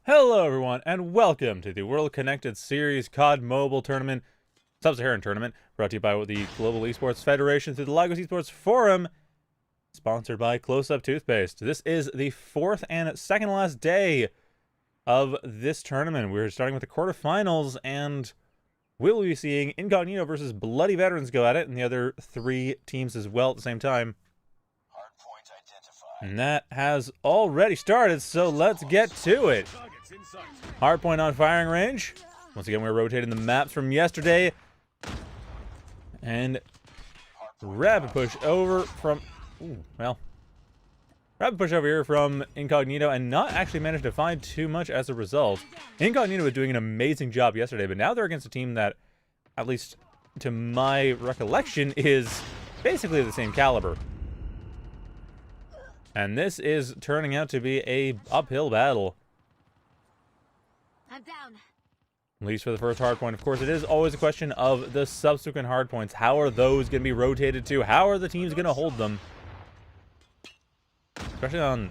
Hello everyone, and welcome to the World Connected Series COD Mobile Tournament, Subsaharan Tournament, brought to you by the Global Esports Federation through the Lagos Esports Forum, sponsored by Close Up Toothpaste. This is the fourth and second last day of this tournament. We're starting with the quarterfinals, and we'll be seeing Incognito versus Bloody Veterans go at it, and the other three teams as well at the same time. And that has already started, so let's get to it. Hardpoint on firing range. Once again, we're rotating the maps from yesterday. And rapid push over from... rapid push over here from Incognito, and not actually managed to find too much as a result. Incognito was doing an amazing job yesterday, but now they're against a team that, at least to my recollection, is basically the same caliber. And this is turning out to be a uphill battle. I'm down. At least for the first hardpoint. Of course, it is always a question of the subsequent hardpoints. How are those going to be rotated to? How are the teams going to hold them? Especially on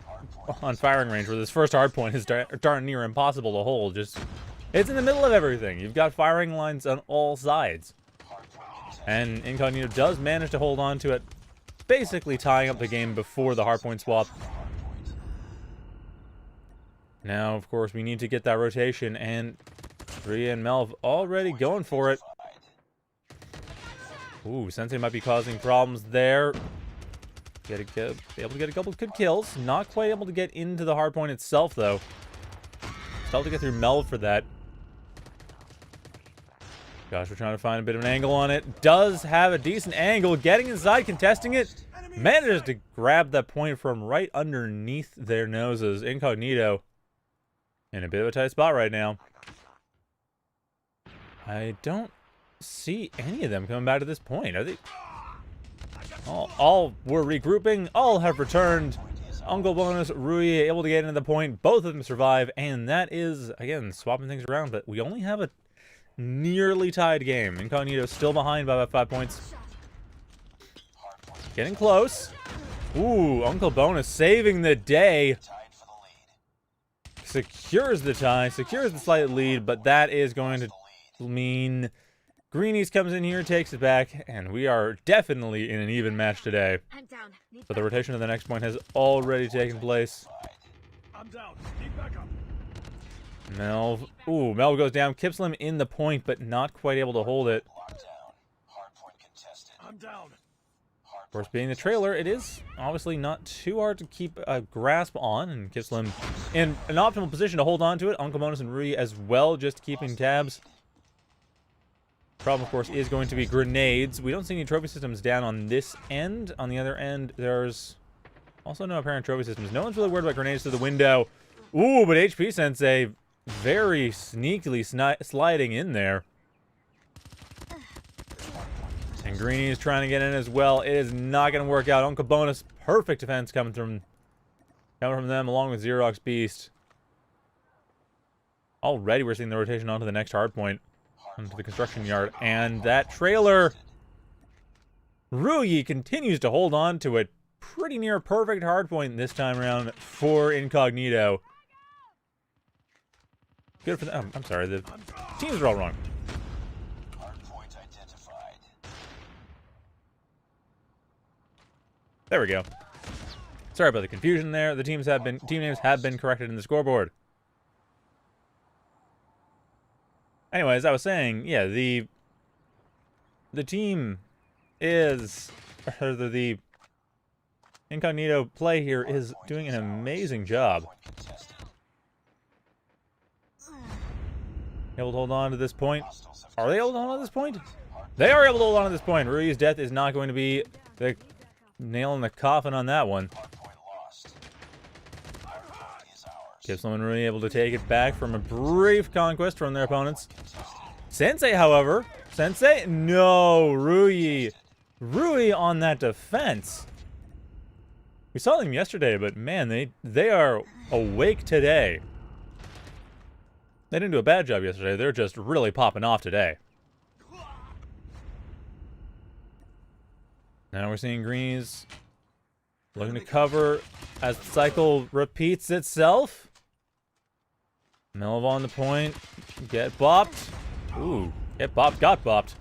firing range, where this first hardpoint is darn near impossible to hold. It's in the middle of everything. You've got firing lines on all sides. And Incognito does manage to hold on to it, basically tying up the game before the hardpoint swap. Now, of course, we need to get that rotation, and Rhea and Melv already going for it. Ooh, Sensei might be causing problems there. Be able to get a couple of good kills. Not quite able to get into the hardpoint itself, though. Still to get through Melv for that. Gosh, we're trying to find a bit of an angle on it. Does have a decent angle. Getting inside, contesting it. Manages to grab that point from right underneath their noses. Incognito in a bit of a tight spot right now. I don't see any of them coming back to this point. Are they? All were regrouping. All have returned. Uncle Bonus, Rui able to get into the point. Both of them survive. And that is, again, swapping things around. But we only have a nearly tied game. Incognito still behind by about 5 points. Getting close. Ooh, Uncle Bonus saving the day. Secures the tie, secures the slight lead, but that is going to mean Greenies comes in here, takes it back, and we are definitely in an even match today. I'm down. But the rotation of the next point has already taken place. I'm down. Need backup. Melv. Ooh, Melv goes down. Kipslim in the point, but not quite able to hold it. I'm down. Of course, being the trailer, it is obviously not too hard to keep a grasp on, and Kipslim in an optimal position to hold on to it. Uncle Bonus and Rui as well, just keeping tabs. Problem, of course, is going to be grenades. We don't see any trophy systems down on this end. On the other end, there's also no apparent trophy systems. No one's really worried about grenades through the window. Ooh, but HP Sensei very sneakily sliding in there. And Greenie is trying to get in as well. It is not going to work out. Uncle Bonus, perfect defense coming from them, along with Xerox Beast. Already we're seeing the rotation onto the next hardpoint, onto the construction yard. And that trailer, Rui continues to hold on to it. Pretty near perfect hardpoint this time around for Incognito. Good for them. I'm sorry, the teams are all wrong. There we go. Sorry about the confusion there. The team names have been corrected in the scoreboard. Anyway, as I was saying, yeah, the team is, or the Incognito play here is doing an amazing job. Able to hold on to this point. Are they able to hold on to this point? They are able to hold on to this point. Rui's death is not going to be the nail in the coffin on that one. Kipslim and Rui able to take it back from a brief conquest from their opponents. Sensei, however, no, Rui on that defense. We saw them yesterday, but man, they are awake today. They didn't do a bad job yesterday. They're just really popping off today. Now we're seeing Greenies looking to cover as the cycle repeats itself. Melv on the point. Get bopped. Ooh, get bopped, got bopped.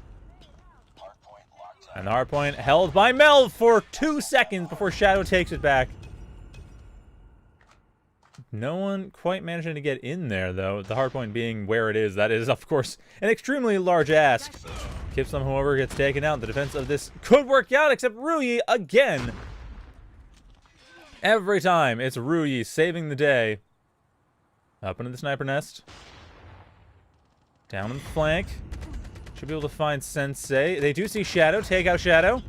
And the hard point held by Melv for 2 seconds before Shadow takes it back. No one quite managing to get in there, though. The hard point being where it is. That is, of course, an extremely large ask. Kipslem, however, gets taken out. The defense of this could work out, except Ruyi again. Every time, it's Ruyi saving the day. Up into the sniper nest. Down in the flank. Should be able to find Sensei. They do see Shadow. Take out Shadow.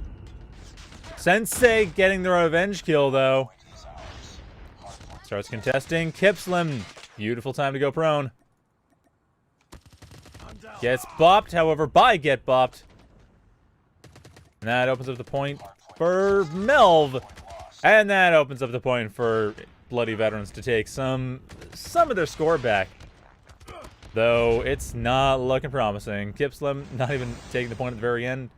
Sensei getting the revenge kill, though. Starts contesting. Kipslem. Beautiful time to go prone. Gets bopped, however, by Get Bopped. And that opens up the point for Melv. And that opens up the point for Bloody Veterans to take some of their score back. Though it's not looking promising. Kipslem not even taking the point at the very end.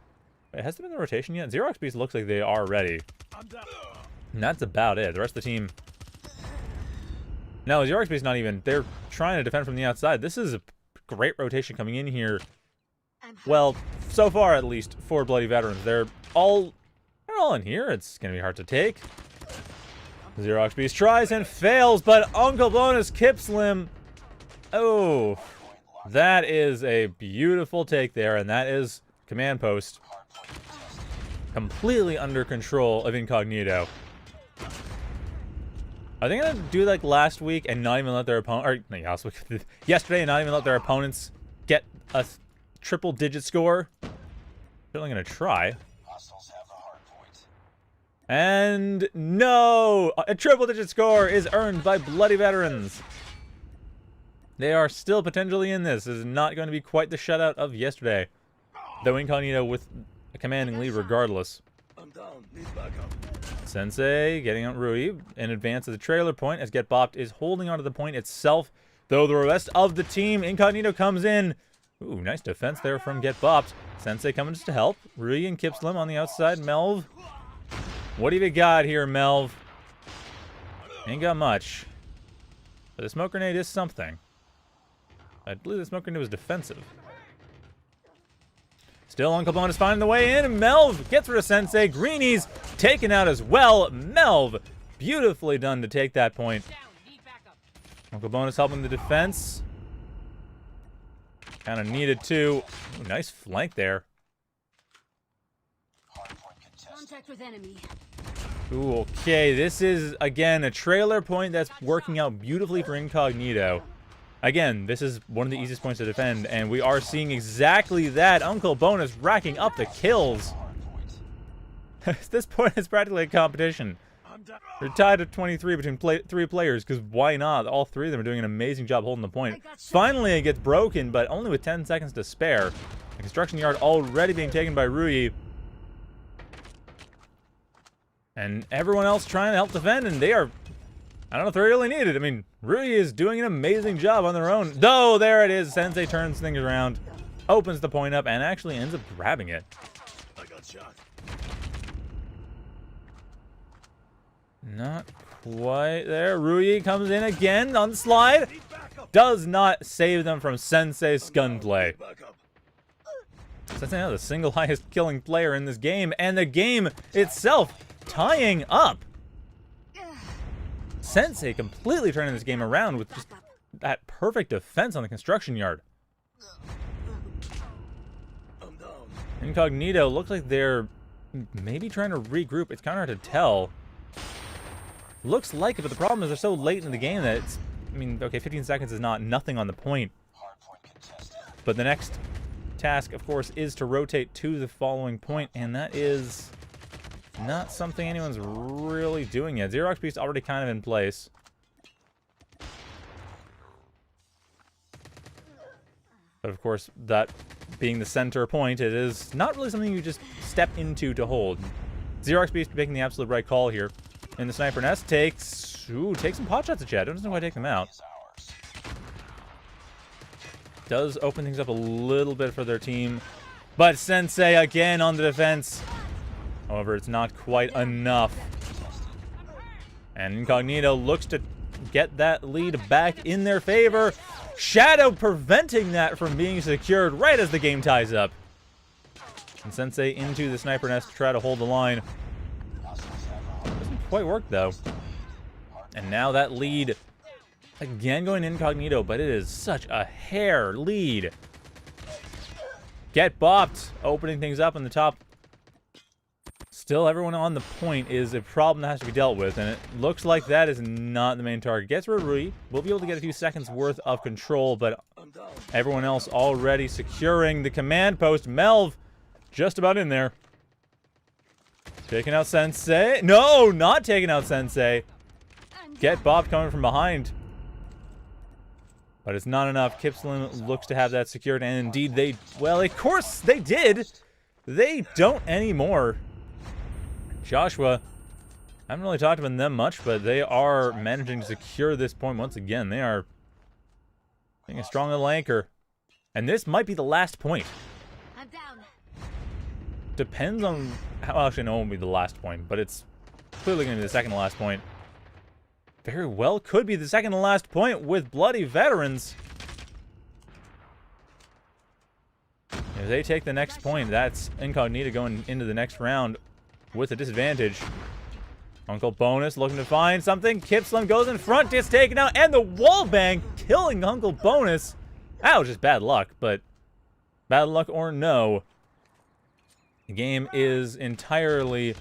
Wait, has there been the rotation yet? Xerox Beast looks like they are ready. And that's about it. The rest of the team... No, Xerox Beast not even... They're trying to defend from the outside. This is a great rotation coming in here. Well, so far at least, for Bloody Veterans. They're all in here. It's going to be hard to take. Xerox Beast tries and fails, but Uncle Bonus Kipslem... Oh, that is a beautiful take there, and that is command post. Completely under control of Incognito. Are they gonna do like last week and not even let their opponent, or no, last week, yesterday, and not even let their opponents get a triple-digit score? Certainly gonna try. And no, a triple-digit score is earned by Bloody Veterans. They are still potentially in this. This is not going to be quite the shutout of yesterday. Though Incognito with a commanding lead regardless. I'm down. Need backup. Sensei getting out Ruyi in advance of the trailer point as Get Bopped is holding onto the point itself. Though the rest of the team, Incognito comes in. Ooh, nice defense there from Get Bopped. Sensei coming just to help. Ruyi and Kipslem on the outside. Melv. What have you got here, Melv? Ain't got much. But the smoke grenade is something. I believe the smoke grenade was defensive. Still, Uncle Bonus finding the way in. Melv gets rid of Sensei. Greenies taken out as well. Melv, beautifully done to take that point. Uncle Bonus helping the defense. Kind of needed to. Ooh, nice flank there. Contact with enemy. Ooh, okay. This is, again, a trailer point that's working out beautifully for Incognito. Again, this is one of the easiest points to defend, and we are seeing exactly that. Uncle Bonus racking up the kills. This point is practically a competition. They're tied at 23 between three players, because why not? All three of them are doing an amazing job holding the point. Finally, it gets broken, but only with 10 seconds to spare. The construction yard already being taken by Ruyi. And everyone else trying to help defend, and they are... I don't know if they're really needed. I mean, Ruyi is doing an amazing job on their own. Though, there it is. Sensei turns things around, opens the point up, and actually ends up grabbing it. I got shot. Not quite there. Ruyi comes in again on the slide. Does not save them from Sensei's gunplay. Sensei now the single highest killing player in this game, and the game itself tying up. Sensei completely turning this game around with just that perfect defense on the construction yard. Incognito looks like they're maybe trying to regroup. It's kind of hard to tell. Looks like it, but the problem is they're so late in the game that it's... I mean, okay, 15 seconds is not nothing on the point. But the next task, of course, is to rotate to the following point, and that is... not something anyone's really doing yet. Xerox Beast already kind of in place. But of course, that being the center point, it is not really something you just step into to hold. Xerox Beast making the absolute right call here. In the sniper nest, takes some pot shots at Shadow. Doesn't know why take them out. Does open things up a little bit for their team. But Sensei again on the defense. However, it's not quite enough. And Incognito looks to get that lead back in their favor. Shadow preventing that from being secured right as the game ties up. And Sensei into the sniper nest to try to hold the line. Doesn't quite work, though. And now that lead, again going Incognito, but it is such a hair lead. Get bopped, opening things up in the top. Still, everyone on the point is a problem that has to be dealt with, and it looks like that is not the main target. Gets Rui. We'll be able to get a few seconds worth of control, but everyone else already securing the command post. Melv just about in there. Taking out Sensei. No, not taking out Sensei. Get Bob coming from behind. But it's not enough. Kipsland looks to have that secured, and indeed they, well, of course they did. They don't anymore. Joshua, I haven't really talked about them much, but they are managing to secure this point once again. They are being a strong little anchor. And this might be the last point. I'm down. Depends on how, well, actually, no, it won't be the last point, but it's clearly going to be the second to last point. Very well could be the second to last point with Bloody Veterans. If they take the next point, that's Incognito going into the next round with a disadvantage. Uncle Bonus looking to find something. Kipslim goes in front, gets taken out, and the wall bang killing Uncle Bonus. That was just bad luck, but bad luck or no, the game is entirely,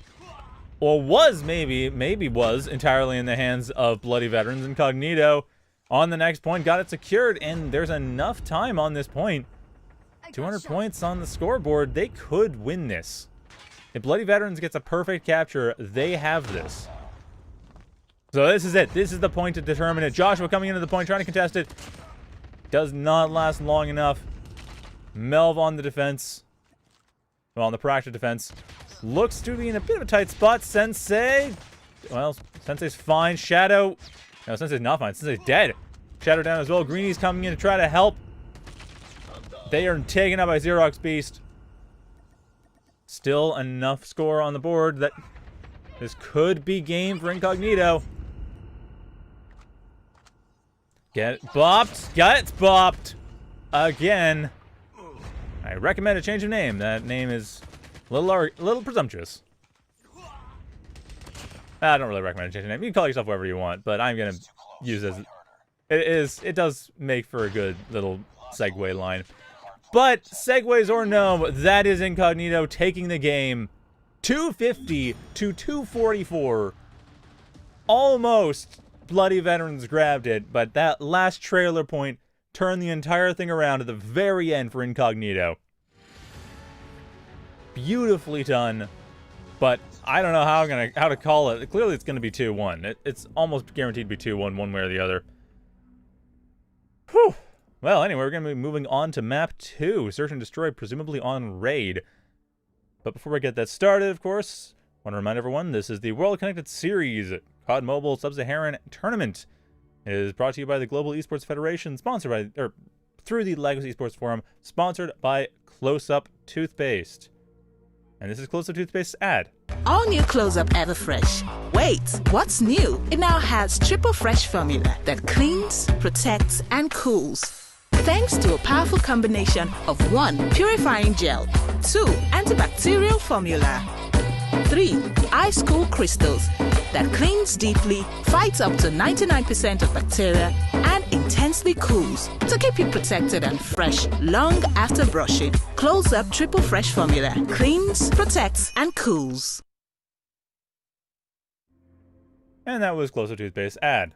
or was maybe was entirely in the hands of Bloody Veterans. Incognito on the next point got it secured, and there's enough time on this point. 200 points on the scoreboard. They could win this. If Bloody Veterans gets a perfect capture, they have this. So this is it. This is the point to determine it. Joshua coming into the point, trying to contest it. Does not last long enough. Melv on the defense. Well, on the proactive defense. Looks to be in a bit of a tight spot. Sensei. Well, Sensei's fine. Shadow. No, Sensei's not fine. Sensei's dead. Shadow down as well. Greenie's coming in to try to help. They are taken out by Xerox Beast. Still enough score on the board that this could be game for Incognito. Get bopped. Gets bopped. Again. I recommend a change of name. That name is a little presumptuous. I don't really recommend a change of name. You can call yourself whatever you want, but I'm going to use it as... It does make for a good little segue line. But, segues or no, that is Incognito taking the game 250 to 244. Almost Bloody Veterans grabbed it, but that last trailer point turned the entire thing around at the very end for Incognito. Beautifully done, but I don't know how to call it. Clearly it's going to be 2-1. It's almost guaranteed to be 2-1 one way or the other. Whew. Well, anyway, we're going to be moving on to map 2. Search and destroy, presumably on raid. But before we get that started, of course, I want to remind everyone, this is the World Connected Series COD Mobile Subsaharan Tournament. It is brought to you by the Global Esports Federation, sponsored by, through the Legacy Esports Forum, sponsored by Close-Up Toothpaste. And this is Close-Up Toothpaste's ad. All new Close-Up Everfresh. Wait, what's new? It now has triple fresh formula that cleans, protects, and cools. Thanks to a powerful combination of 1. Purifying gel, 2. Antibacterial formula, 3. Ice cool crystals that cleans deeply, fights up to 99% of bacteria, and intensely cools to keep you protected and fresh long after brushing. Close-Up Triple Fresh Formula cleans, protects, and cools. And that was Close-Up Toothpaste ad.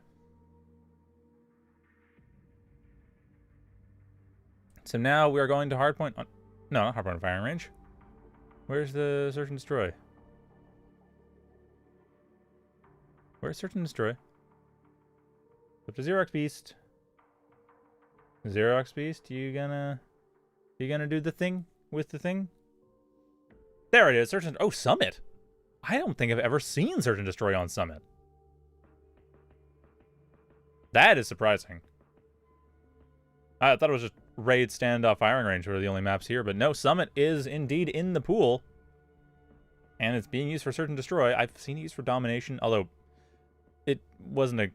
So now we are going to hardpoint on... No, not hardpoint on firing range. Where's the search and destroy? Where's search and destroy? Up to Xerox Beast. Xerox Beast, you gonna do the thing with the thing? There it is. Search and... Oh, Summit. I don't think I've ever seen search and destroy on Summit. That is surprising. I thought it was just raid standoff firing range were the only maps here, but no, Summit is indeed in the pool. And it's being used for search and destroy. I've seen it used for domination, although it wasn't a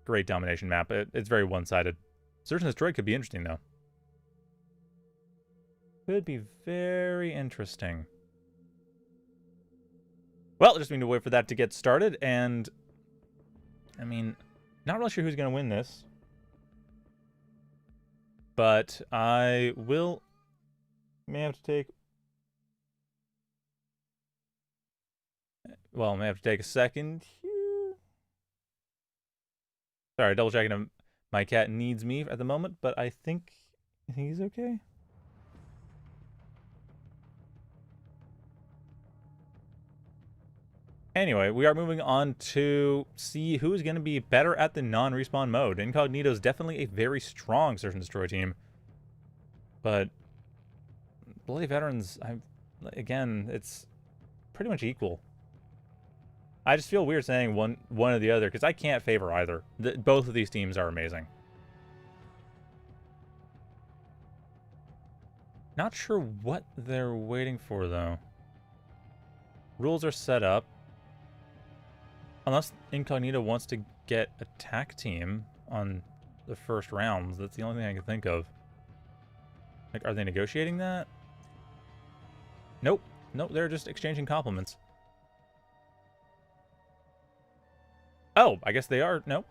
great domination map. It's very one-sided. Search and Destroy could be interesting, though. Could be very interesting. Well, just need to wait for that to get started, and... I mean, not really sure who's going to win this. But I will... May have to take... Well, may have to take a second here. Sorry, double checking him. My cat needs me at the moment, but I think he's okay. Anyway, we are moving on to see who's going to be better at the non-respawn mode. Incognito is definitely a very strong Search and Destroy team. But Bloody Veterans, again, it's pretty much equal. I just feel weird saying one or the other, because I can't favor either. Both of these teams are amazing. Not sure what they're waiting for, though. Rules are set up. Unless Incognito wants to get attack team on the first rounds. That's the only thing I can think of. Like, are they negotiating that? Nope. Nope, they're just exchanging compliments. Oh, I guess they are. Nope.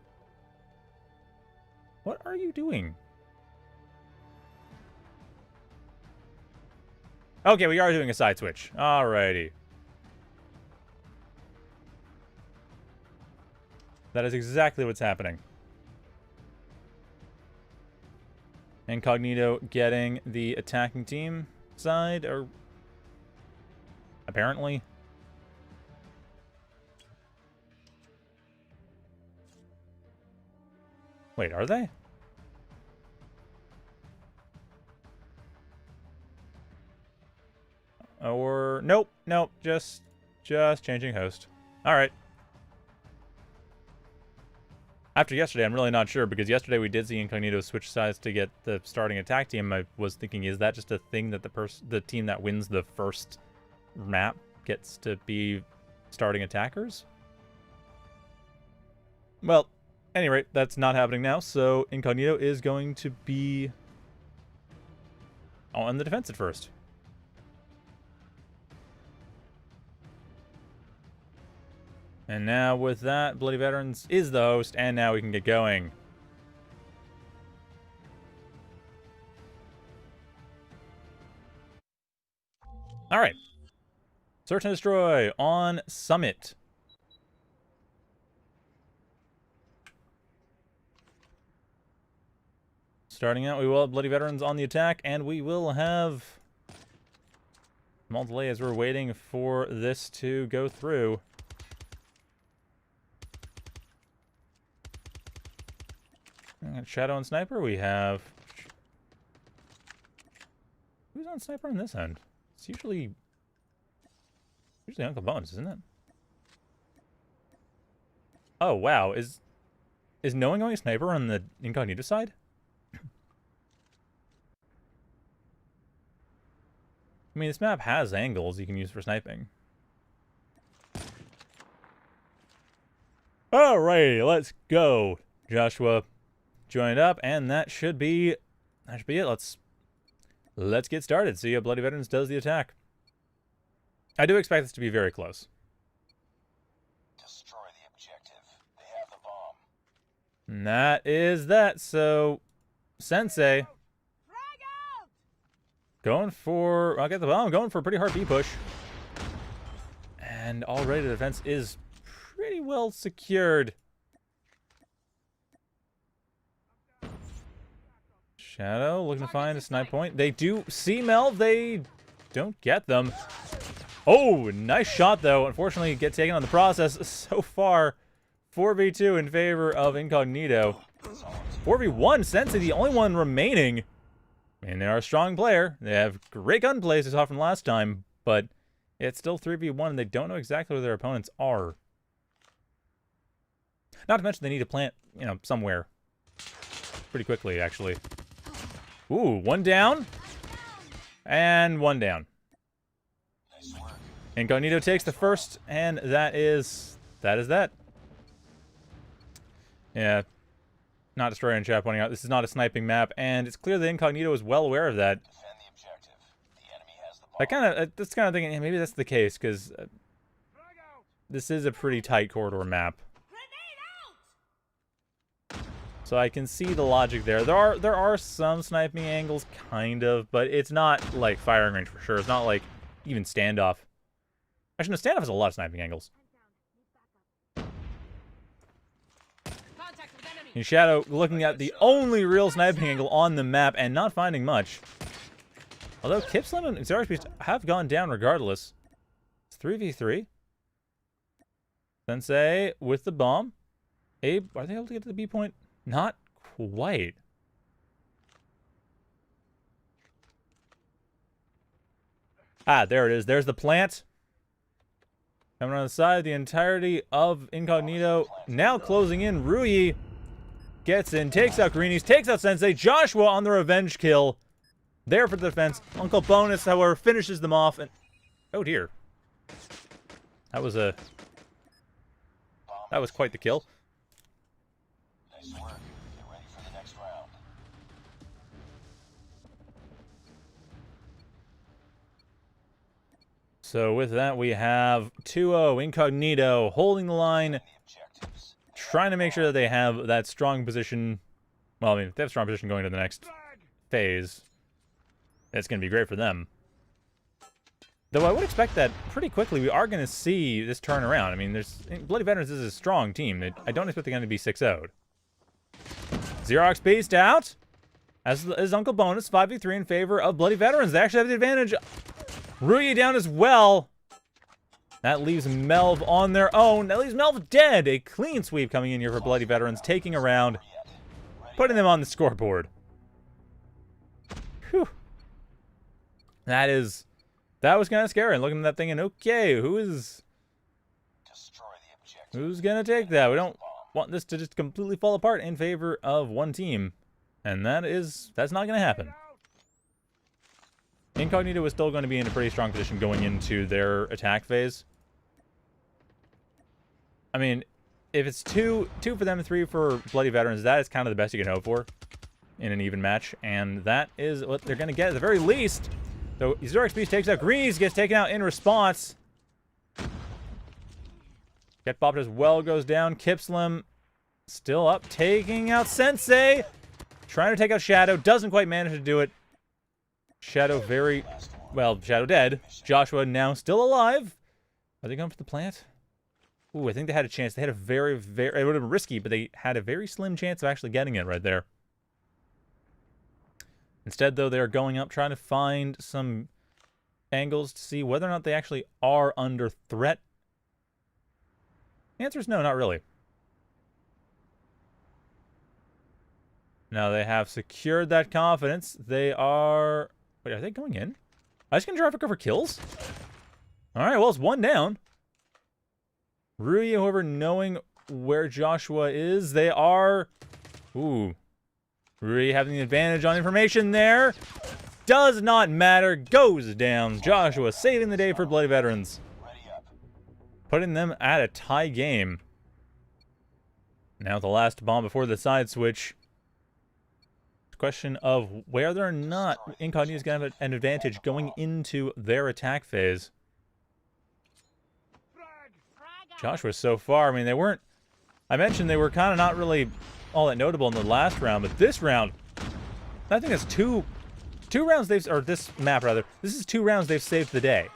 What are you doing? Okay, we are doing a side switch. Alrighty. That is exactly what's happening. Incognito getting the attacking team side, or... apparently. Wait, are they? Or... nope, nope, just changing host. Alright. After yesterday, I'm really not sure, because yesterday we did see Incognito switch sides to get the starting attack team. I was thinking, is that just a thing that the team that wins the first map gets to be starting attackers? Well, at any rate, that's not happening now, so Incognito is going to be on the defense at first. And now with that, Bloody Veterans is the host, and now we can get going. Alright. Search and Destroy on Summit. Starting out, we will have Bloody Veterans on the attack, and we will have small delay as we're waiting for this to go through. Shadow and Sniper, we have... who's on Sniper on this end? It's usually Uncle Bones, isn't it? Oh, wow. Is no one going Sniper on the Incognito side? I mean, this map has angles you can use for sniping. Alrighty, let's go. Joshua joined up, and that should be it. Let's get started. See how Bloody Veterans does the attack. I do expect this to be very close. Destroy the objective. They have the bomb. And that is that. So, Sensei going for... I'll get the bomb. Going for a pretty hard B push. And already the defense is pretty well secured. Shadow looking to find a snipe point. They do see Mel. They don't get them. Oh, nice shot, though. Unfortunately, get taken on the process. So far, 4v2 in favor of Incognito. 4v1, Sensei, the only one remaining. I mean, they are a strong player. They have great gunplay, as we saw from last time, but it's still 3v1, and they don't know exactly where their opponents are. Not to mention they need to plant, you know, somewhere. Pretty quickly, actually. Ooh, one down. And one down. Incognito takes the first, and that is that. Yeah. Not Destroyer in chat pointing out this is not a sniping map, and it's clear that Incognito is well aware of that. Defend the objective. The enemy has the bomb. That's kind of thinking, yeah, maybe that's the case, because this is a pretty tight corridor map. So I can see the logic there. There are some sniping angles, kind of, but it's not like firing range for sure. It's not like even standoff. Actually, no, standoff has a lot of sniping angles. In Shadow, looking at the only real sniping angle on the map and not finding much. Although Kipslim and Xerax Beast have gone down regardless. It's 3v3. Sensei with the bomb. Abe, are they able to get to the B point? Not quite. Ah, there it is. There's the plant. Coming on the side, the entirety of Incognito. Now closing in. Rui gets in, takes out Greenies, takes out Sensei. Joshua on the revenge kill. There for the defense. Uncle Bonus, however, finishes them off. And oh dear. That was quite the kill. Nice work. Get ready for the next round. So with that, we have 2-0 Incognito holding the line, The objectives. trying to make sure that they have that strong position. Well, I mean, if they have strong position going to the next phase, it's going to be great for them. Though I would expect that pretty quickly we are going to see this turn around. I mean, Bloody Veterans is a strong team. I don't expect they're going to be 6-0'd. Xerox Beast out. As is Uncle Bonus, 5v3 in favor of Bloody Veterans. They actually have the advantage. Rui down as well. That leaves Melv on their own. That leaves Melv dead. A clean sweep coming in here for Bloody Veterans, taking a round, putting them on the scoreboard. Whew. That was kind of scary. Looking at that thing and okay, Destroy the objective. who's gonna take that? We don't want this to just completely fall apart in favor of one team, and that's not gonna happen. Incognito is still going to be in a pretty strong position going into their attack phase. I mean, if it's two for them, 3 for Bloody Veterans, that is kind of the best you can hope for in an even match, and that is what they're going to get at the very least. So Xerox Beast takes out Greenies, gets taken out in response. Get bopped as well goes down. Kipslim still up, taking out Sensei. Trying to take out Shadow, doesn't quite manage to do it. Shadow Shadow dead. Joshua now still alive. Are they going for the plant? Ooh, I think they had a chance. They had a it would have been risky, but they had a very slim chance of actually getting it right there. Instead, though, they're going up, trying to find some angles to see whether or not they actually are under threat. The answer is no, not really. Now they have secured that confidence. They are... Wait, are they going in? Are they just going to try to cover kills? Alright, well, it's one down. Rui, however, knowing where Joshua is, they are... Ooh. Rui having the advantage on information there. Does not matter. Goes down. Joshua saving the day for Bloody Veterans. Putting them at a tie game. Now the last bomb before the side switch. Question of whether or not Incognito is going to have an advantage going into their attack phase. Joshua so far, I mean, they weren't... I mentioned they were kind of not really all that notable in the last round, but this round, I think that's two rounds they've... Or this map, rather. This is 2 rounds they've saved the day.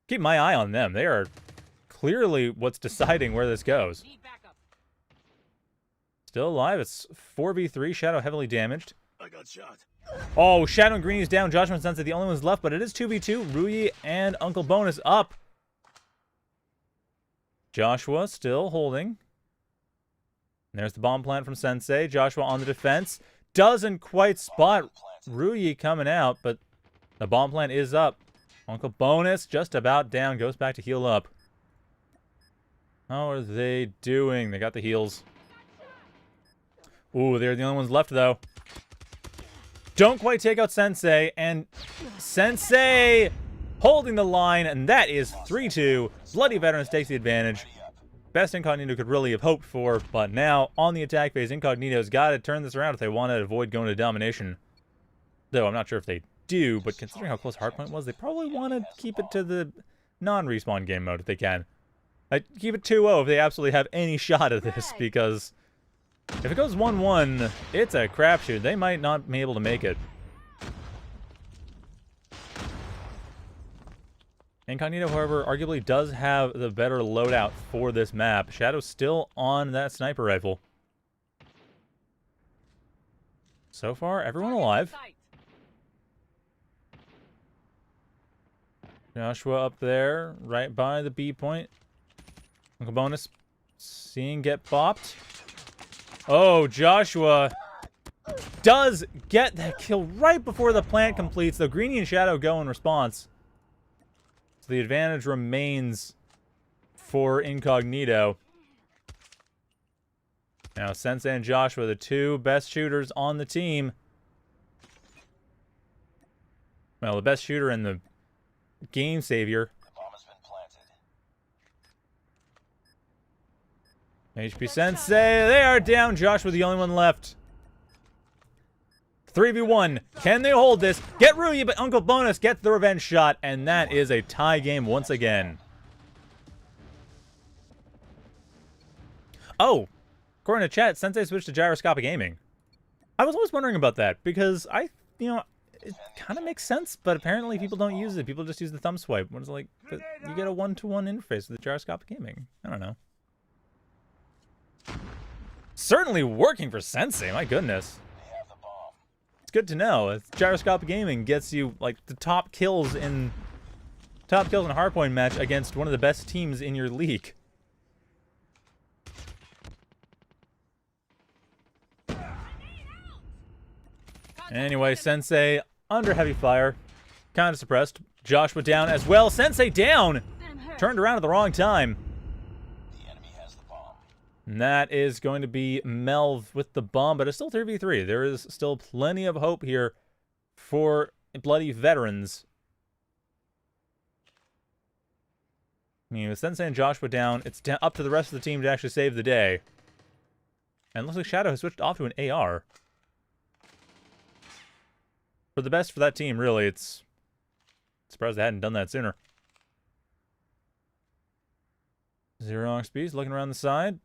Keep my eye on them. They are clearly what's deciding where this goes. Still alive. It's 4v3. Shadow heavily damaged. I got shot. Oh, Shadow and Greenie's down. Joshua and Sensei the only ones left, but it is 2v2. Rui and Uncle Bonus up. Joshua still holding. And there's the bomb plant from Sensei. Joshua on the defense. Doesn't quite spot Rui coming out, but the bomb plant is up. Uncle Bonus just about down. Goes back to heal up. How are they doing? They got the heals. Ooh, they're the only ones left, though. Don't quite take out Sensei, and Sensei holding the line, and that is 3-2. Bloody Veterans takes the advantage. best Incognito could really have hoped for, but now, on the attack phase, Incognito's got to turn this around if they want to avoid going to domination. Though I'm not sure if they do, but considering how close Hardpoint was, they probably want to keep it to the non-respawn game mode if they can. Like, keep it 2-0 if they absolutely have any shot at this, because if it goes 1-1, it's a crapshoot. They might not be able to make it. Incognito, however, arguably does have the better loadout for this map. Shadow's still on that sniper rifle. So far, everyone alive. Joshua up there, right by the B point. Uncle Bonus, seeing get bopped. Oh, Joshua does get that kill right before the plant completes. The Greenie and Shadow go in response. So the advantage remains for Incognito. Now, Sensei and Joshua, the two best shooters on the team. Well, the best shooter and the game savior. The bomb has been planted. HP Sensei, they are down. Joshua, the only one left. 3v1. Can they hold this? Get Ruyi, but Uncle Bonus gets the revenge shot, and that is a tie game once again. Oh, according to chat, Sensei switched to gyroscopic aiming. I was always wondering about that, because it kind of makes sense, but apparently people don't use it. People just use the thumb swipe. When it's like, you get a one-to-one interface with the gyroscopic aiming. I don't know. Certainly working for Sensei, my goodness. They have the bomb. It's good to know. It's gyroscopic aiming gets you, like, the top kills in a hardpoint match against one of the best teams in your league. Anyway, Sensei under heavy fire. Kind of suppressed. Joshua down as well. Sensei down! Turned around at the wrong time. The enemy has the bomb. And that is going to be Melv with the bomb, but it's still 3v3. There is still plenty of hope here for bloody veterans. I mean, with Sensei and Joshua down, it's up to the rest of the team to actually save the day. And it looks like Shadow has switched off to an AR. For the best for that team, really. It's surprised they hadn't done that sooner. Xerox Beast looking around the side.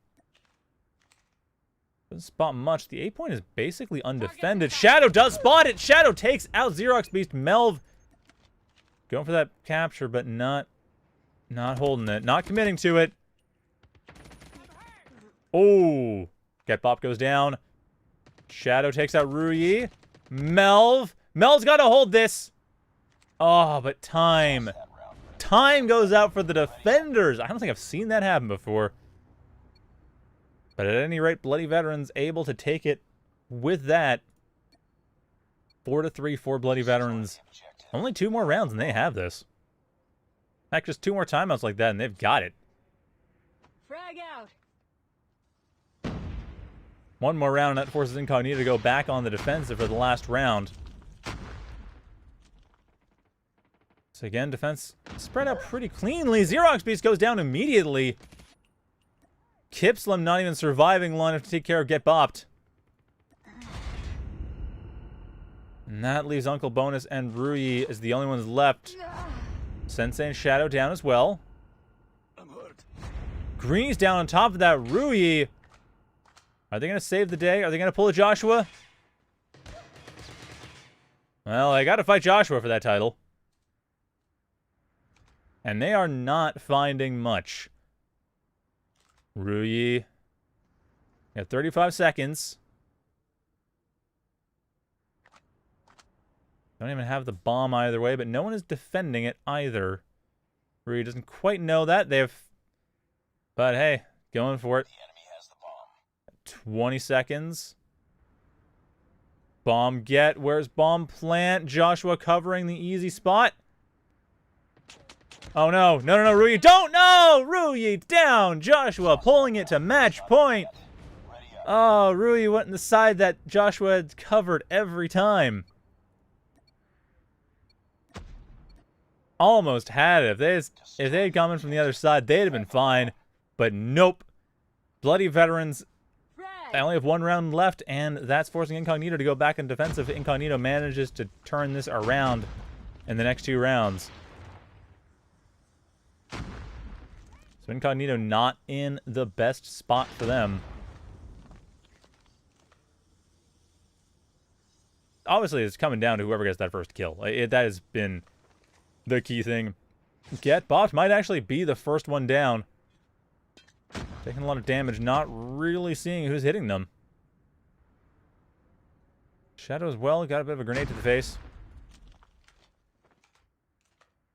Doesn't spot much. The A point is basically undefended. Shadow does spot it! Shadow takes out Xerox Beast. Melv going for that capture, but not holding it. Not committing to it. Oh! Get Bop goes down. Shadow takes out Ruyi. Melv's got to hold this. Oh, but time. Time goes out for the defenders. I don't think I've seen that happen before. But at any rate, Bloody Veterans able to take it with that. 4-3 for Bloody Veterans. Only 2 more rounds and they have this. Heck, just 2 more timeouts like that and they've got it. Frag out. 1 more round and that forces Incognito to go back on the defensive for the last round. So again, defense spread out pretty cleanly. Xerox Beast goes down immediately. Kipslim not even surviving long enough to take care of Get Bopped. And that leaves Uncle Bonus and Ruyi as the only ones left. Sensei and Shadow down as well. Green's down on top of that. Ruyi. Are they going to save the day? Are they going to pull a Joshua? Well, they got to fight Joshua for that title. And they are not finding much. Ruyi. You have 35 seconds. Don't even have the bomb either way, but no one is defending it either. Ruyi doesn't quite know that. But hey, going for it. The enemy has the bomb. 20 seconds. Bomb get. Where's bomb plant? Joshua covering the easy spot. Oh no. No, Ruyi. Don't! No! Ruyi down! Joshua pulling it to match point. Oh, Ruyi went in the side that Joshua had covered every time. Almost had it. If they had come in from the other side, they'd have been fine. But nope. Bloody Veterans, Frag! they only have 1 round left, and that's forcing Incognito to go back in defensive. Incognito manages to turn this around in the next 2 rounds. So Incognito not in the best spot for them. Obviously, it's coming down to whoever gets that first kill. That has been the key thing. Get bopped might actually be the first one down. Taking a lot of damage, not really seeing who's hitting them. Shadow as well, got a bit of a grenade to the face.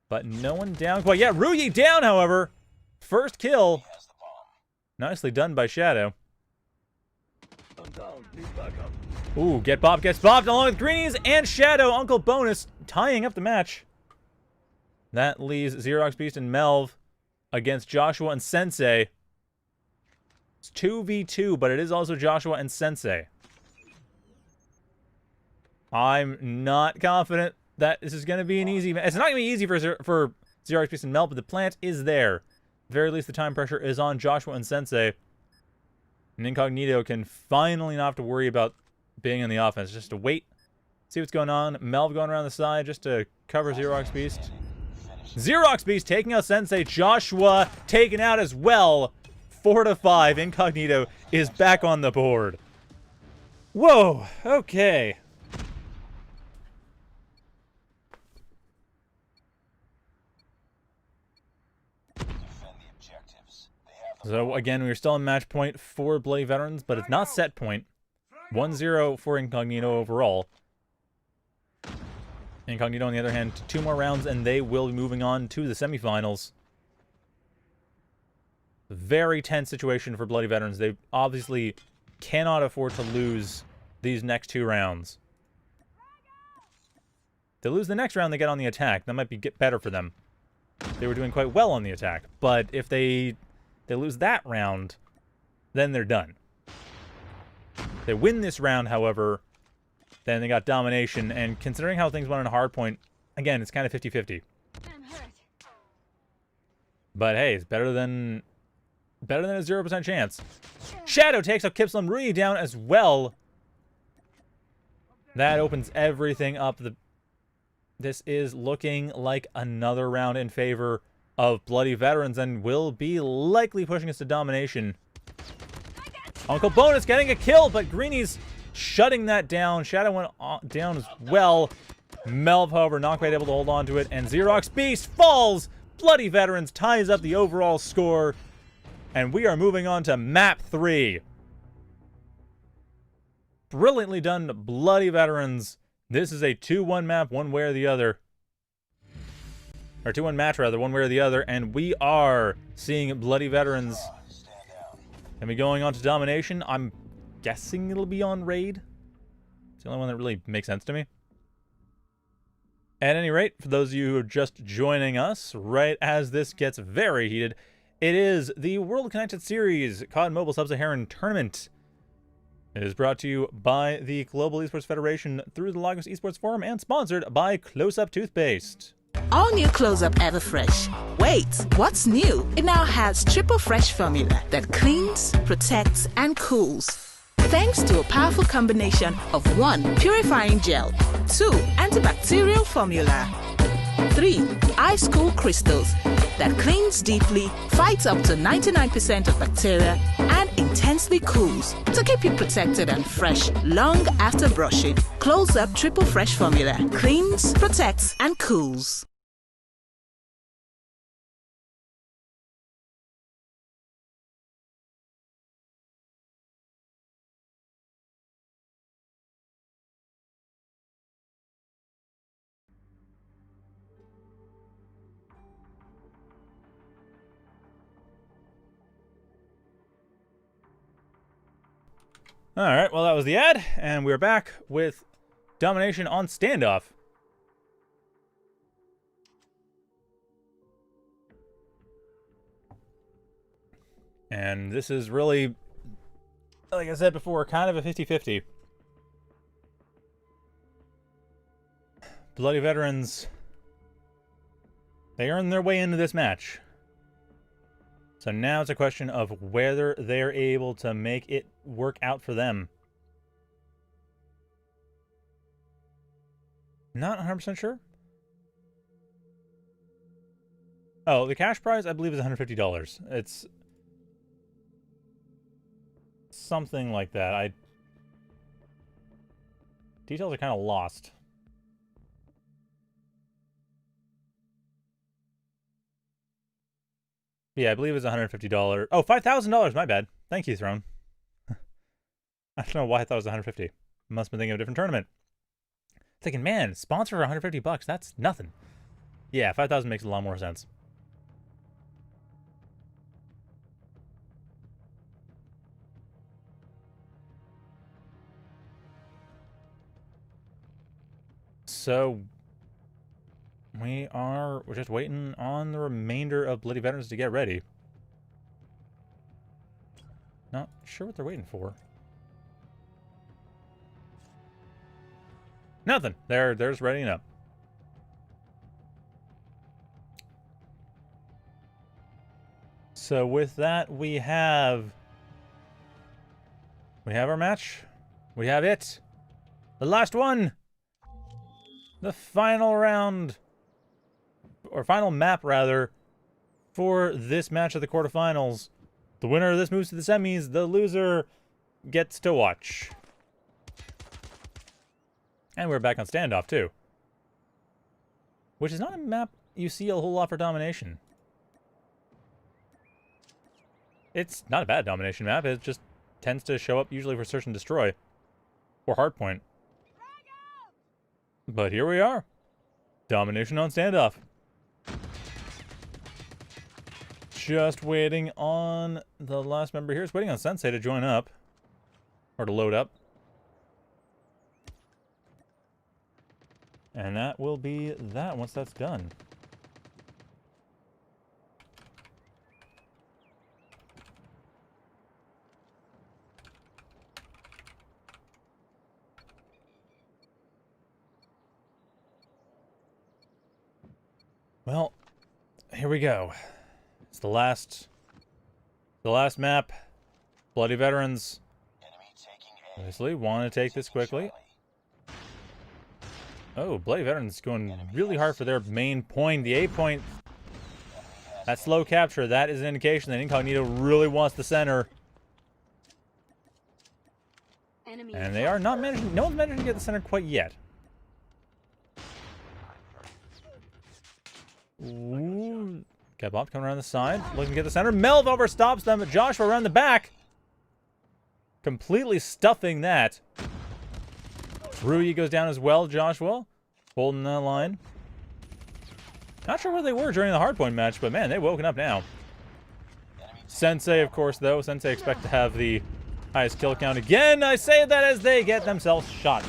But no one down quite yet. Ruyi down, however. First kill. Nicely done by Shadow. Ooh, get bopped, gets bopped along with Greenies and Shadow. Uncle Bonus tying up the match. That leaves Xerox Beast and Melv against Joshua and Sensei. It's 2v2, but it is also Joshua and Sensei. I'm not confident that this is going to be an easy match. It's not going to be easy for Xerox Beast and Melv, but the plant is there. At the very least, the time pressure is on Joshua and Sensei. And Incognito can finally not have to worry about being in the offense. Just to wait, see what's going on. Melv going around the side just to cover Xerox Beast. Xerox Beast taking out Sensei. Joshua taken out as well. 4-5. Incognito is back on the board. Whoa. Okay. So again, we're still in match point for Bloody Veterans, but it's not set point. 1-0 for Incognito overall. Incognito, on the other hand, 2 more rounds, and they will be moving on to the semifinals. Very tense situation for Bloody Veterans. They obviously cannot afford to lose these next 2 rounds. If they lose the next round, they get on the attack. That might be better for them. They were doing quite well on the attack. But if they lose that round, then they're done. If they win this round, however, then they got domination. And considering how things went on Hardpoint, again, it's kind of 50-50. I'm hurt. But hey, it's better than a 0% chance. Shadow takes up Kipslam Rui down as well. That opens everything up. This is looking like another round in favor of Bloody Veterans and will be likely pushing us to domination. Uncle Bonus getting a kill, but Greenies shutting that down. Shadow went down as well. Melv, however, not quite able to hold on to it, and Xerox Beast falls. Bloody Veterans ties up the overall score, and we are moving on to map 3. Brilliantly done, Bloody Veterans. This is a 2-1 map, one way or the other. Or 2-1 match, rather, one way or the other. And we are seeing Bloody Veterans. And we going on to domination. I'm guessing it'll be on raid. It's the only one that really makes sense to me. At any rate, for those of you who are just joining us, right as this gets very heated, it is the World Connected Series COD Mobile Subsaharan Tournament. It is brought to you by the Global Esports Federation through the Lagos Esports Forum and sponsored by Close Up Toothpaste. All new Close Up Everfresh. Wait, what's new? It now has triple fresh formula that cleans, protects, and cools. Thanks to a powerful combination of 1. Purifying gel, 2. Antibacterial formula, 3. Ice cool crystals that cleans deeply, fights up to 99% of bacteria, and intensely cools to keep you protected and fresh long after brushing. Close Up Triple Fresh Formula cleans, protects, and cools. Alright, well that was the ad, and we're back with domination on standoff. And this is really, like I said before, kind of a 50-50. Bloody Veterans, they earned their way into this match. So now it's a question of whether they're able to make it work out for them. Not 100% sure. Oh, the cash prize, I believe, is $150. It's something like that. Details are kind of lost. Yeah, I believe it's $150. Oh, $5,000. My bad. Thank you, Throne. I don't know why I thought it was $150. Must have been thinking of a different tournament. Thinking, man, sponsor for $150. That's nothing. Yeah, 5,000 makes a lot more sense. So we're just waiting on the remainder of Bloody Veterans to get ready. Not sure what they're waiting for. Nothing. They're just readying up. So with that, we have our match. We have it. The last one. The final round, or final map rather, for this match of the quarterfinals. The winner of this moves to the semis. The loser gets to watch. And we're back on standoff too, which is not a map you see a whole lot for domination. It's not a bad domination map. It just tends to show up usually for search and destroy or hardpoint. But here we are. Domination on standoff. Just waiting on the last member here. It's waiting on Sensei to join up. Or to load up. And that will be that once that's done. Well, here we go. It's the last map. Bloody Veterans. Obviously, want to take this quickly. Oh, Bloody Veterans going really hard for their main point. The A point. That slow capture, that is an indication that Incognito really wants the center. And they are not managing, no one's managing to get the center quite yet. Ooh. Kebab coming around the side, looking to get the center. Melv overstops them, but Joshua around the back. Completely stuffing that. Rui goes down as well, Joshua. Holding that line. Not sure where they were during the hardpoint match, but man, they've woken up now. Sensei, of course, though. Sensei expect to have the highest kill count again. I say that as they get themselves shot.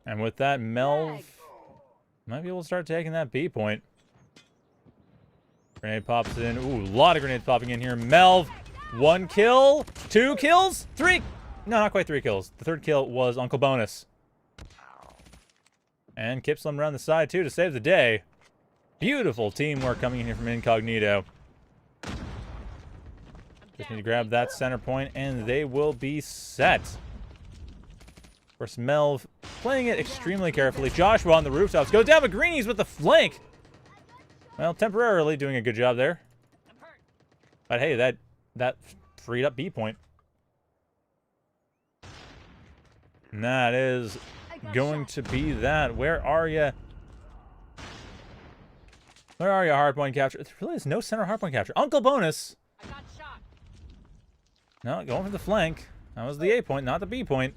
And with that, Melv might be able to start taking that B point. Grenade pops in. Ooh, a lot of grenades popping in here. Melv, 1 kill, 2 kills, 3. No, not quite 3 kills. The third kill was Uncle Bonus. And Kipslim around the side, too, to save the day. Beautiful teamwork coming in here from Incognito. Just need to grab that center point, and they will be set. Of course, Melv playing it extremely carefully. Joshua on the rooftops goes down, but Greenies with the flank. Well, temporarily doing a good job there. But hey, that freed up B point. And that is going to be that. Where are you? Where are you, hardpoint capture? There really is no center hardpoint capture. Uncle Bonus. No, going for the flank. That was the A point, not the B point.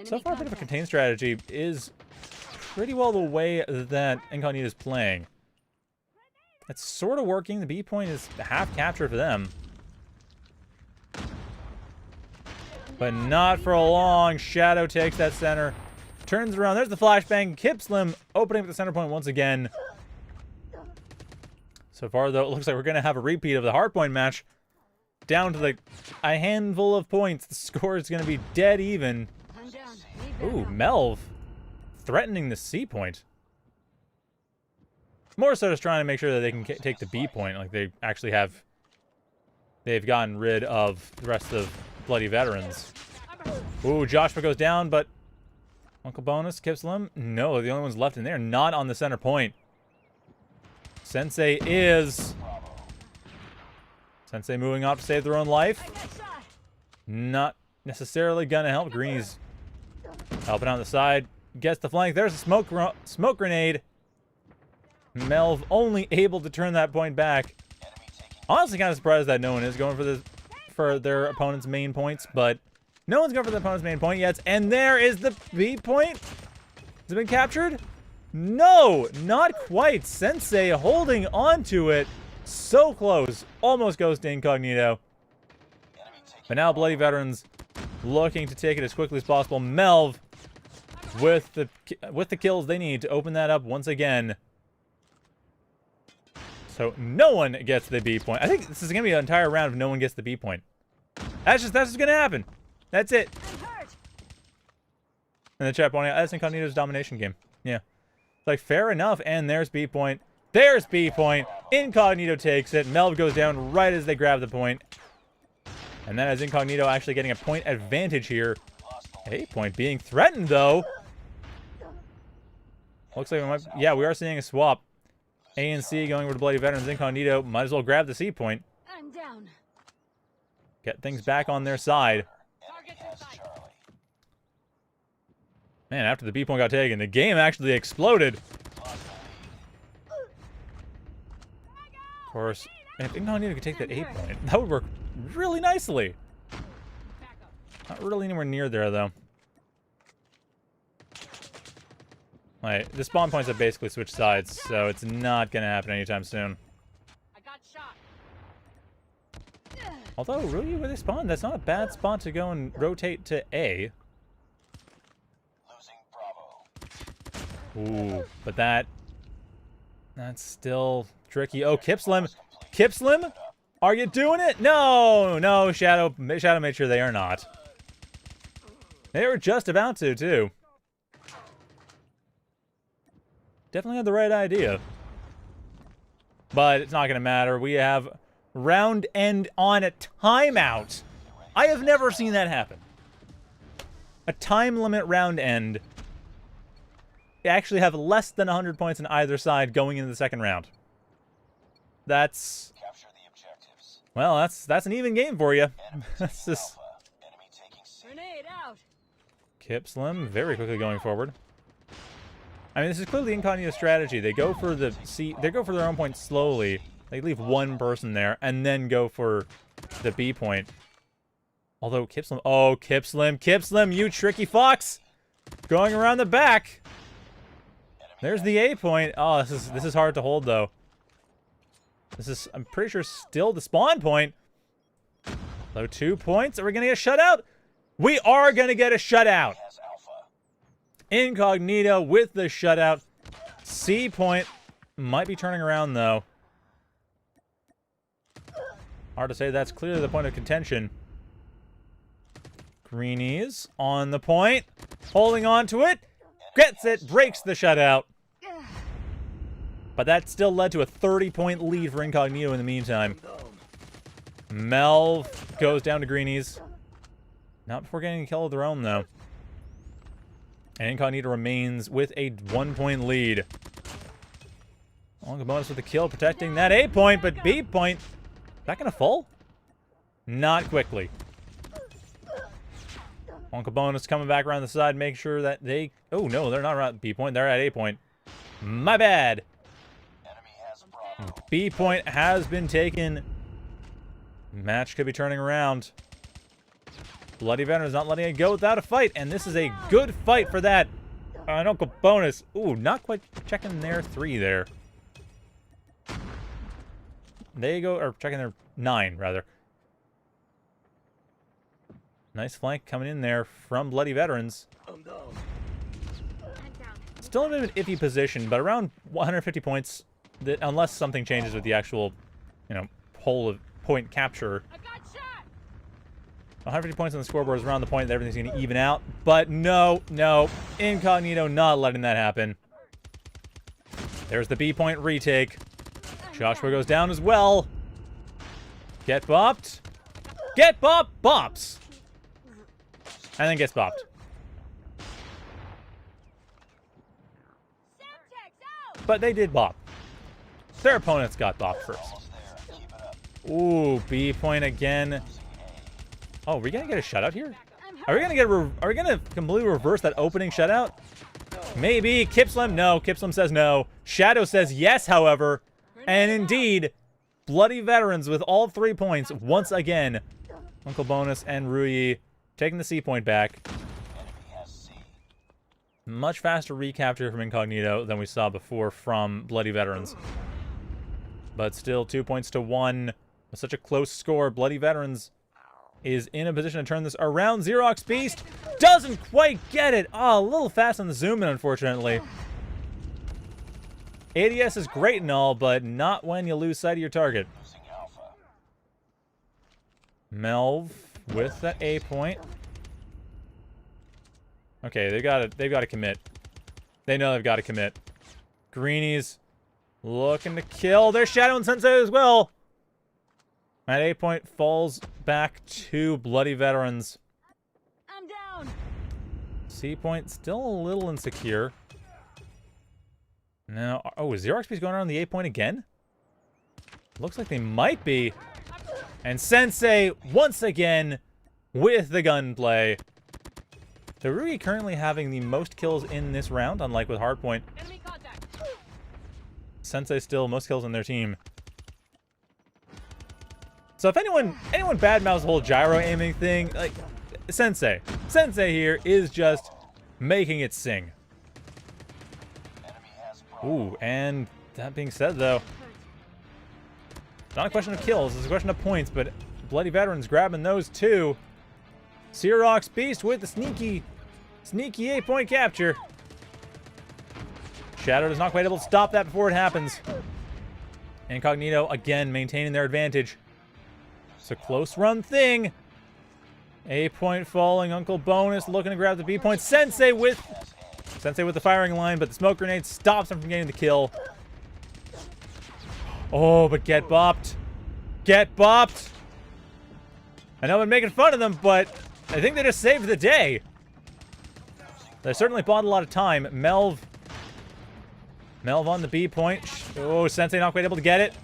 So far, a bit of a contained strategy is pretty well the way that Incognito is playing. It's sort of working. The B point is half captured for them. But not for a long. Shadow takes that center. Turns around. There's the flashbang. Kipslim opening up the center point once again. So far, though, it looks like we're going to have a repeat of the hardpoint match. Down to a handful of points. The score is going to be dead even. Ooh, Melv threatening the C point. More so just trying to make sure that they can take the B point. Like, they actually have... They've gotten rid of the rest of Bloody Veterans. Ooh, Joshua goes down, but... Uncle Bonus, Kip Slim? No, the only ones left in there. Not on the center point. Sensei is... Sensei moving off to save their own life. Not necessarily gonna help. Greeny's helping on the side. Gets the flank. There's a smoke grenade. Melv only able to turn that point back. Honestly, kind of surprised that no one is going for their opponent's main points, but no one's going for the opponent's main point yet. And there is the B point. Has it been captured? No, not quite. Sensei holding on to it. So close. Almost goes to Incognito. But now Bloody Veterans looking to take it as quickly as possible. Melv with the kills they need to open that up once again. So no one gets the B point. I think this is going to be an entire round of no one gets the B point. That's just going to happen. That's it. And the chat pointing out, that's Incognito's domination game. Yeah. It's like, fair enough. And there's B point. There's B point. Incognito takes it. Melv goes down right as they grab the point. And that is Incognito actually getting a point advantage here. A point being threatened, though. Looks like we might... Yeah, we are seeing a swap. A and C going over to Bloody Veterans. Incognito might as well grab the C point. I'm down. Get things back on their side. Man, after the B point got taken, the game actually exploded. Of course, if Incognito could take that A point, that would work really nicely. Not really anywhere near there, though. Right, the spawn points have basically switched sides, so it's not going to happen anytime soon. I got shot. Although, really, where they spawn, that's not a bad spot to go and rotate to A. Ooh, but that's still tricky. Oh, Kip Slim. Kip Slim? Are you doing it? No, no, Shadow made sure they are not. They were just about to, too. Definitely had the right idea. But it's not going to matter. We have round end on a timeout. I have never seen that happen. A time limit round end. You actually have less than 100 points on either side going into the second round. That's... Well, that's an even game for you. That's just... Grenade out. Kip Slim very quickly going forward. I mean, this is clearly Incognito's strategy. They go for the they go for their own point slowly. They leave one person there and then go for the B point. Although Kip Slim, oh, Kip Slim, you tricky fox, going around the back. There's the A point. Oh, this is hard to hold though. This is, I'm pretty sure, still the spawn point. So 2 points. Are we gonna get a shutout? We are gonna get a shutout. Incognito with the shutout. C point might be turning around, though. Hard to say. That's clearly the point of contention. Greenies on the point. Holding on to it. Gets it. Breaks the shutout. But that still led to a 30-point lead for Incognito in the meantime. Melv goes down to Greenies. Not before getting a kill of their own, though. And Incognito remains with a 1-point lead. Long bonus with the kill, protecting that A point, but B point. Is that gonna fall? Not quickly. Wonka bonus coming back around the side, make sure that they... Oh, no, they're not around B point. They're at A point. My bad. B point has been taken. Match could be turning around. Bloody Veterans not letting it go without a fight, and this is a good fight for that. An Uncle Bonus. Ooh, not quite checking their 3 there. They go, or checking their 9, rather. Nice flank coming in there from Bloody Veterans. Still in a bit of an iffy position, but around 150 points, that, unless something changes with the actual, you know, whole of point capture. 150 points on the scoreboard is around the point that everything's going to even out. But no, Incognito not letting that happen. There's the B point retake. Joshua goes down as well. Get bopped. Get bopped. Bops. And then gets bopped. But they did bop. Their opponents got bopped first. Ooh, B point again. Oh, are we gonna get a shutout here? Are we gonna completely reverse that opening shutout? Maybe. Kipslim? No. Kipslim says no. Shadow says yes, however. And indeed, Bloody Veterans with all 3 points once again. Uncle Bonus and Rui taking the C point back. Much faster recapture from Incognito than we saw before from Bloody Veterans. But still 2 points to 1. With such a close score, Bloody Veterans is in a position to turn this around. Xerox Beast doesn't quite get it. Oh, a little fast on the zoom in, unfortunately. ADS is great and all, but not when you lose sight of your target. Melv with that A point. Okay, they've got to commit. They know they've got to commit. Greenies looking to kill. There's Shadow and Sensei as well. That A point falls back to Bloody Veterans. I'm down. C point still a little insecure. Now, oh, is Xerox Beast going around the A point again? Looks like they might be. And Sensei once again with the gunplay. The Rui currently having the most kills in this round, unlike with Hardpoint. Enemy contact. Sensei still most kills on their team. So if anyone badmouths the whole gyro aiming thing, like Sensei here is just making it sing. Ooh, and that being said though, it's not a question of kills, it's a question of points, but Bloody Veterans grabbing those too. Xerox Beast with the sneaky 8-point capture. Shadow is not quite able to stop that before it happens. Incognito again maintaining their advantage. It's a close run thing. A point falling. Uncle Bonus looking to grab the B point. Sensei with the firing line, but the smoke grenade stops him from getting the kill. Oh, but get bopped. Get bopped. I know I've been making fun of them, but I think they just saved the day. They certainly bought a lot of time. Melv on the B point. Oh, Sensei not quite able to get it.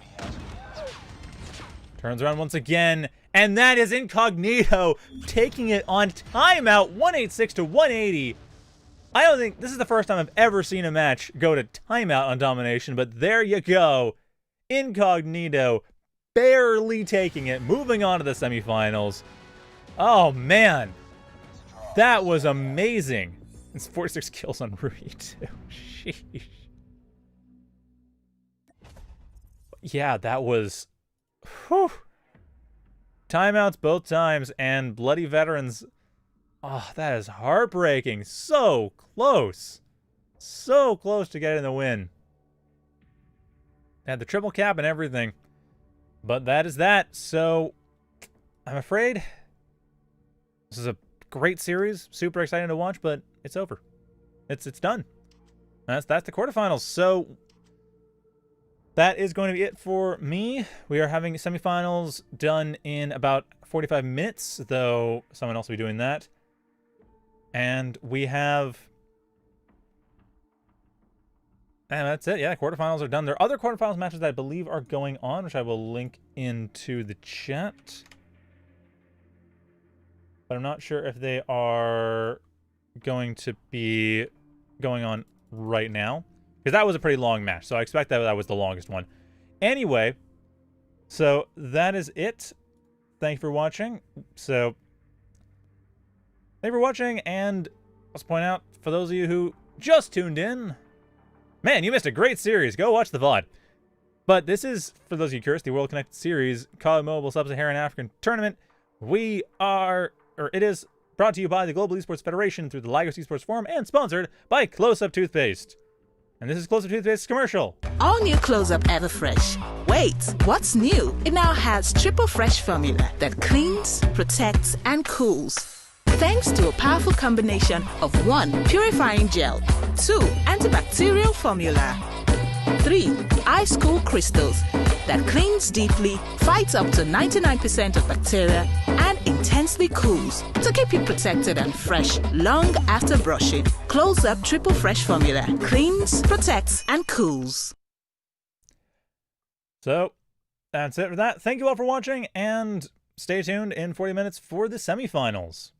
Turns around once again. And that is Incognito taking it on timeout. 186 to 180. I don't think this is the first time I've ever seen a match go to timeout on domination, but there you go. Incognito barely taking it, moving on to the semifinals. Oh, man. That was amazing. It's 46 kills on Rui, too. Sheesh. Yeah, that was... Whew. Timeouts both times, and Bloody Veterans... Oh, that is heartbreaking. So close. So close to getting the win. They had the triple cap and everything. But that is that. So, I'm afraid this is a great series. Super exciting to watch, but it's over. It's done. That's the quarterfinals. So, that is going to be it for me. We are having semifinals done in about 45 minutes, though someone else will be doing that. And we have... And that's it. Yeah, quarterfinals are done. There are other quarterfinals matches that I believe are going on, which I will link into the chat. But I'm not sure if they are going to be going on right now. Because that was a pretty long match, so I expect that was the longest one. Anyway, so that is it. Thank you for watching. So, thank you for watching, and let's point out, for those of you who just tuned in, man, you missed a great series. Go watch the VOD. But this is, for those of you curious, the World Connected Series, COD Mobile Sub-Saharan African Tournament. It is brought to you by the Global Esports Federation through the Lagos Esports Forum and sponsored by Close-Up Toothpaste. And this is Close-Up Toothpaste commercial. All new Close-Up Everfresh. Wait, what's new? It now has triple fresh formula that cleans, protects, and cools. Thanks to a powerful combination of 1. Purifying gel, 2. Antibacterial formula, 3. Ice Cool Crystals that cleans deeply, fights up to 99% of bacteria, and intensely cools to keep you protected and fresh long after brushing. Close Up Triple Fresh Formula cleans, protects, and cools. So, that's it for that. Thank you all for watching, and stay tuned in 40 minutes for the semifinals.